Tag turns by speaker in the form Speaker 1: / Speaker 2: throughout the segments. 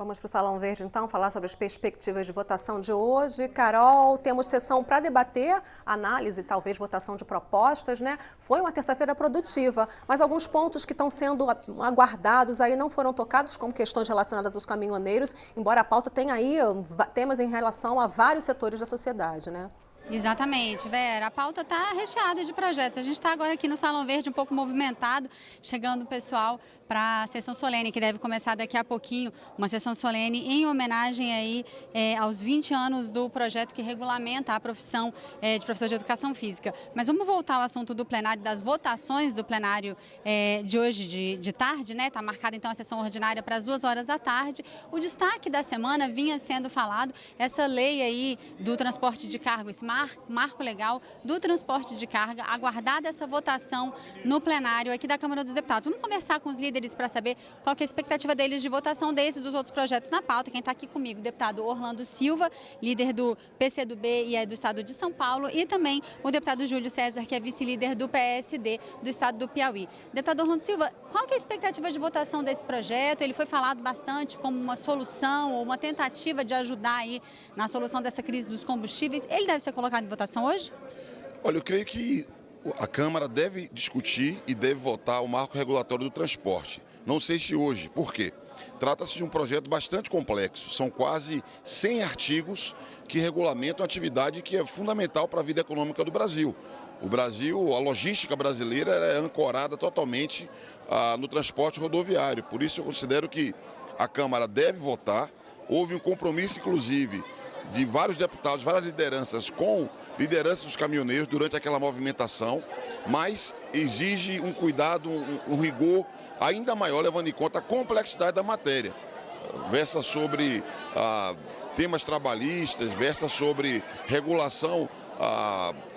Speaker 1: Vamos para o Salão Verde, então, falar sobre as perspectivas de votação de hoje. Carol, temos sessão para debater, análise, talvez votação de propostas, né? Foi uma terça-feira produtiva, mas alguns pontos que estão sendo aguardados aí não foram tocados, como questões relacionadas aos caminhoneiros, embora a pauta tenha aí temas em relação a vários setores da sociedade, né?
Speaker 2: Exatamente, Vera. A pauta está recheada de projetos. A gente está agora aqui no Salão Verde um pouco movimentado, chegando o pessoal para a sessão solene, que deve começar daqui a pouquinho, uma sessão solene em homenagem aí aos 20 anos do projeto que regulamenta a profissão de professor de educação física. Mas vamos voltar ao assunto do plenário, das votações do plenário de hoje de tarde, né? Está marcada então a sessão ordinária para as 2 horas da tarde. O destaque da semana vinha sendo falado, essa lei aí do transporte de carga, esse marco legal do transporte de carga, aguardada essa votação no plenário aqui da Câmara dos Deputados. Vamos conversar com os líderes para saber qual que é a expectativa deles de votação desse e dos outros projetos na pauta. Quem está aqui comigo, o deputado Orlando Silva, líder do PCdoB e do Estado de São Paulo, e também o deputado Júlio César, que é vice-líder do PSD do Estado do Piauí. Deputado Orlando Silva, qual que é a expectativa de votação desse projeto? Ele foi falado bastante como uma solução ou uma tentativa de ajudar aí na solução dessa crise dos combustíveis. Ele deve ser colocado em votação hoje?
Speaker 3: Olha, eu creio que a Câmara deve discutir e deve votar o marco regulatório do transporte. Não sei se hoje, por quê? Trata-se de um projeto bastante complexo, são quase 100 artigos que regulamentam a atividade que é fundamental para a vida econômica do Brasil. O Brasil, a logística brasileira é ancorada totalmente no transporte rodoviário, por isso eu considero que a Câmara deve votar. Houve um compromisso, inclusive, de vários deputados, várias lideranças com liderança dos caminhoneiros durante aquela movimentação, mas exige um cuidado, um rigor ainda maior, levando em conta a complexidade da matéria. Versa sobre temas trabalhistas, versa sobre regulação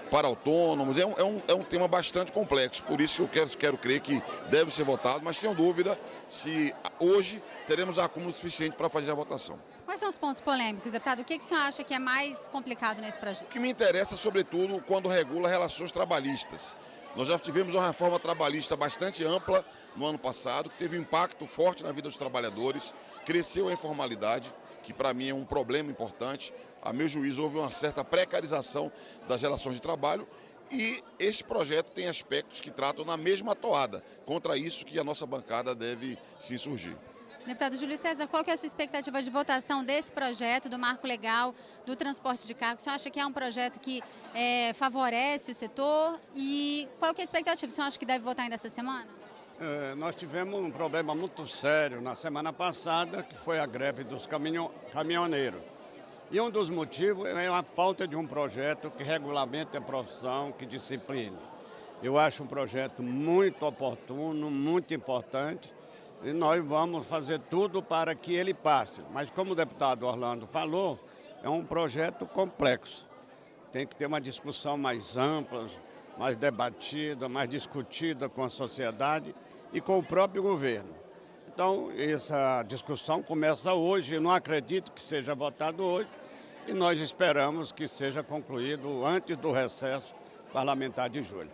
Speaker 3: para autônomos, é um tema bastante complexo, por isso eu quero crer que deve ser votado, mas tenho dúvida se hoje teremos acúmulo suficiente para fazer a votação.
Speaker 2: Quais são os pontos polêmicos, deputado? O que o senhor acha que é mais complicado nesse projeto?
Speaker 3: O que me interessa, sobretudo, quando regula relações trabalhistas. Nós já tivemos uma reforma trabalhista bastante ampla no ano passado, que teve um impacto forte na vida dos trabalhadores, cresceu a informalidade, que para mim é um problema importante. A meu juízo, houve uma certa precarização das relações de trabalho e este projeto tem aspectos que tratam na mesma toada. Contra isso que a nossa bancada deve se insurgir.
Speaker 2: Deputado Júlio César, qual que é a sua expectativa de votação desse projeto, do marco legal do transporte de carga? O senhor acha que é um projeto que favorece o setor? E qual que é a expectativa? O senhor acha que deve votar ainda essa semana?
Speaker 4: Nós tivemos um problema muito sério na semana passada, que foi a greve dos caminhoneiros. E um dos motivos é a falta de um projeto que regulamente a profissão, que discipline. Eu acho um projeto muito oportuno, muito importante, e nós vamos fazer tudo para que ele passe. Mas como o deputado Orlando falou, é um projeto complexo. Tem que ter uma discussão mais ampla, mais debatida, mais discutida com a sociedade e com o próprio governo. Então, essa discussão começa hoje, eu não acredito que seja votado hoje, e nós esperamos que seja concluído antes do recesso parlamentar de julho.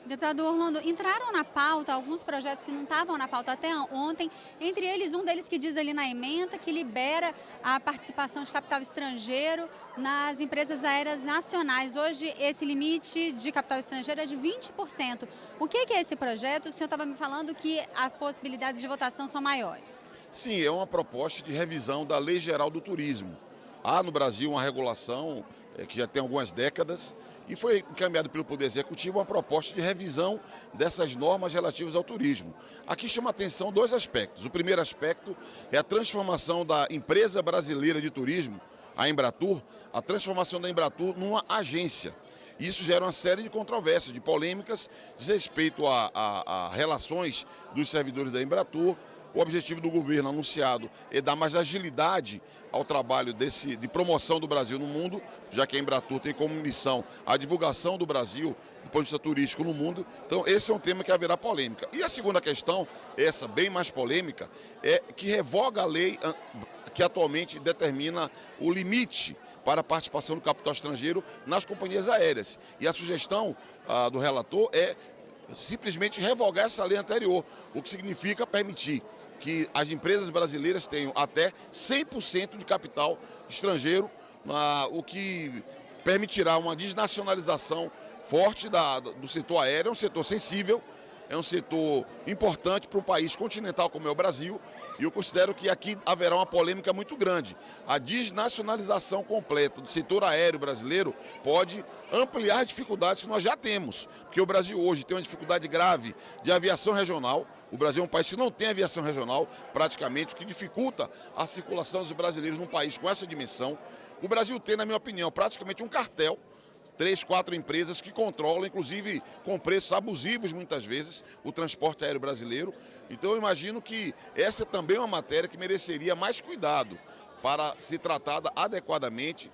Speaker 2: Deputado Orlando, entraram na pauta alguns projetos que não estavam na pauta até ontem, entre eles um deles que diz ali na ementa que libera a participação de capital estrangeiro nas empresas aéreas nacionais. Hoje esse limite de capital estrangeiro é de 20%. O que é esse projeto? O senhor estava me falando que as possibilidades de votação são maiores.
Speaker 3: Sim, é uma proposta de revisão da Lei Geral do Turismo. Há no Brasil uma regulação que já tem algumas décadas, e foi encaminhado pelo Poder Executivo uma proposta de revisão dessas normas relativas ao turismo. Aqui chama a atenção 2 aspectos. O primeiro aspecto é a transformação da Empresa Brasileira de Turismo, a Embratur, a transformação da Embratur numa agência. Isso gera uma série de controvérsias, de polêmicas, diz respeito a relações dos servidores da Embratur. O objetivo do governo anunciado é dar mais agilidade ao trabalho de promoção do Brasil no mundo, já que a Embratur tem como missão a divulgação do Brasil, do ponto de vista turístico no mundo. Então esse é um tema que haverá polêmica. E a segunda questão, essa bem mais polêmica, é que revoga a lei que atualmente determina o limite para a participação do capital estrangeiro nas companhias aéreas. E a sugestão do relator é simplesmente revogar essa lei anterior, o que significa permitir que as empresas brasileiras tenham até 100% de capital estrangeiro, o que permitirá uma desnacionalização forte do setor aéreo. É um setor sensível, é um setor importante para um país continental como é o Brasil, e eu considero que aqui haverá uma polêmica muito grande. A desnacionalização completa do setor aéreo brasileiro pode ampliar dificuldades que nós já temos, porque o Brasil hoje tem uma dificuldade grave de aviação regional. O Brasil é um país que não tem aviação regional, praticamente, o que dificulta a circulação dos brasileiros num país com essa dimensão. O Brasil tem, na minha opinião, praticamente um cartel, 3, 4 empresas que controlam, inclusive com preços abusivos muitas vezes, o transporte aéreo brasileiro. Então eu imagino que essa é também uma matéria que mereceria mais cuidado para ser tratada adequadamente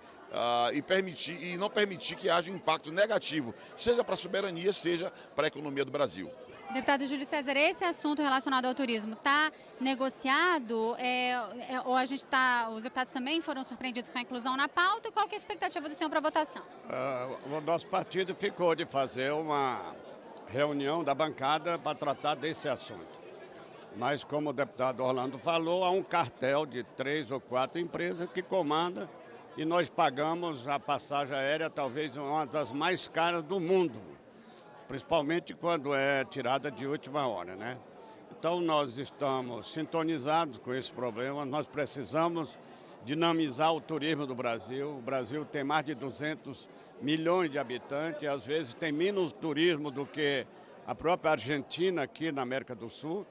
Speaker 3: e não permitir que haja um impacto negativo, seja para a soberania, seja para a economia do Brasil.
Speaker 2: Deputado Júlio César, esse assunto relacionado ao turismo está negociado? Ou os deputados também foram surpreendidos com a inclusão na pauta? Qual que é a expectativa do senhor para a votação?
Speaker 4: O nosso partido ficou de fazer uma reunião da bancada para tratar desse assunto. Mas, como o deputado Orlando falou, há um cartel de 3 ou 4 empresas que comanda e nós pagamos a passagem aérea, talvez uma das mais caras do mundo, principalmente quando é tirada de última hora, né? Então nós estamos sintonizados com esse problema, nós precisamos dinamizar o turismo do Brasil. O Brasil tem mais de 200 milhões de habitantes, e às vezes tem menos turismo do que a própria Argentina aqui na América do Sul,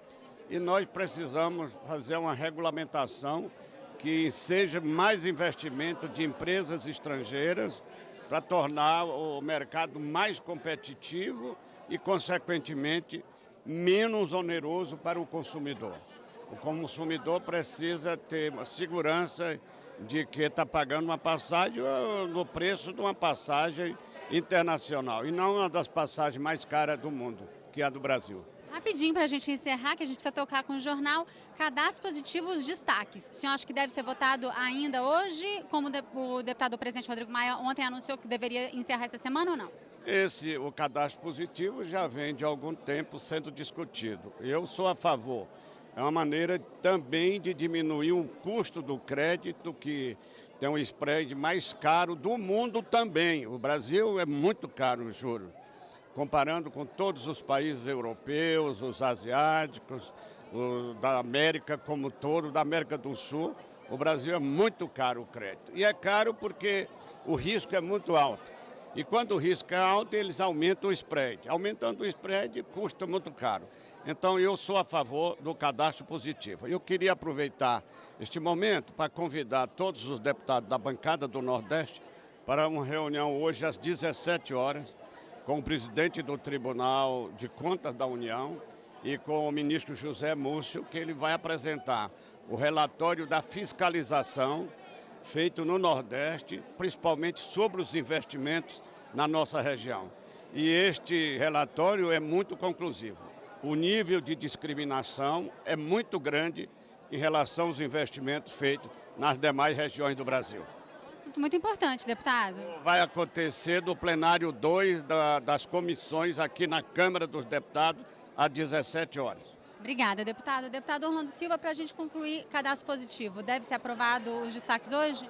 Speaker 4: e nós precisamos fazer uma regulamentação que seja mais investimento de empresas estrangeiras para tornar o mercado mais competitivo e, consequentemente, menos oneroso para o consumidor. O consumidor precisa ter uma segurança de que está pagando uma passagem no preço de uma passagem internacional, e não uma das passagens mais caras do mundo, que é a do Brasil.
Speaker 2: Rapidinho para a gente encerrar, que a gente precisa tocar com o jornal, cadastro positivo, os destaques. O senhor acha que deve ser votado ainda hoje, como o deputado presidente Rodrigo Maia ontem anunciou que deveria encerrar essa semana ou não?
Speaker 4: O cadastro positivo já vem de algum tempo sendo discutido. Eu sou a favor. É uma maneira também de diminuir o custo do crédito, que tem um spread mais caro do mundo também. O Brasil é muito caro o juro, comparando com todos os países europeus, os asiáticos, da América como todo, da América do Sul. O Brasil é muito caro o crédito. E é caro porque o risco é muito alto. E quando o risco é alto, eles aumentam o spread. Aumentando o spread, custa muito caro. Então, eu sou a favor do cadastro positivo. Eu queria aproveitar este momento para convidar todos os deputados da bancada do Nordeste para uma reunião hoje às 17 horas, com o presidente do Tribunal de Contas da União e com o ministro José Múcio, que ele vai apresentar o relatório da fiscalização feito no Nordeste, principalmente sobre os investimentos na nossa região. E este relatório é muito conclusivo. O nível de discriminação é muito grande em relação aos investimentos feitos nas demais regiões do Brasil.
Speaker 2: Assunto muito importante, deputado.
Speaker 4: Vai acontecer no plenário 2 das comissões aqui na Câmara dos Deputados, às 17 horas.
Speaker 2: Obrigada, deputado. Deputado Orlando Silva, para a gente concluir, cadastro positivo, deve ser aprovado os destaques hoje?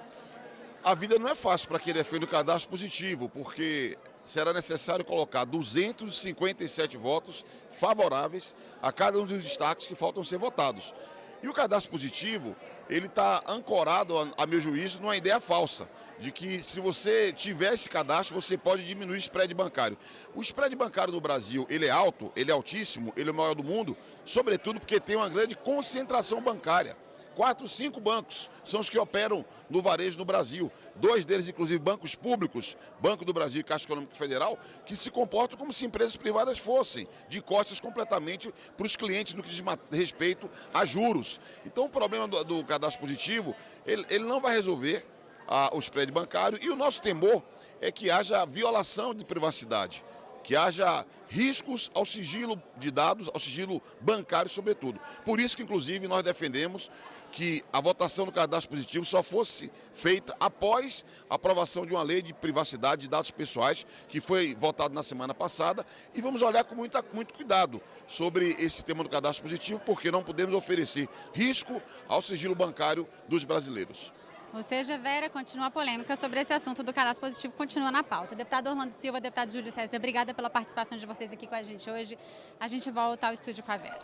Speaker 3: A vida não é fácil para quem defende o cadastro positivo, porque será necessário colocar 257 votos favoráveis a cada um dos destaques que faltam ser votados. E o cadastro positivo, ele está ancorado, a meu juízo, numa ideia falsa, de que se você tiver esse cadastro, você pode diminuir o spread bancário. O spread bancário no Brasil, ele é alto, ele é altíssimo, ele é o maior do mundo, sobretudo porque tem uma grande concentração bancária. 4, 5 bancos são os que operam no varejo no Brasil. 2 deles, inclusive, bancos públicos, Banco do Brasil e Caixa Econômica Federal, que se comportam como se empresas privadas fossem, de costas completamente para os clientes no que diz respeito a juros. Então, o problema do cadastro positivo, ele não vai resolver o spread bancário, e o nosso temor é que haja violação de privacidade, que haja riscos ao sigilo de dados, ao sigilo bancário, sobretudo. Por isso que, inclusive, nós defendemos que a votação do cadastro positivo só fosse feita após a aprovação de uma lei de privacidade de dados pessoais, que foi votada na semana passada, e vamos olhar com muito cuidado sobre esse tema do cadastro positivo, porque não podemos oferecer risco ao sigilo bancário dos brasileiros.
Speaker 2: Ou seja, Vera, continua a polêmica sobre esse assunto do cadastro positivo, continua na pauta. Deputado Orlando Silva, deputado Júlio César, obrigada pela participação de vocês aqui com a gente hoje. A gente volta ao estúdio com a Vera.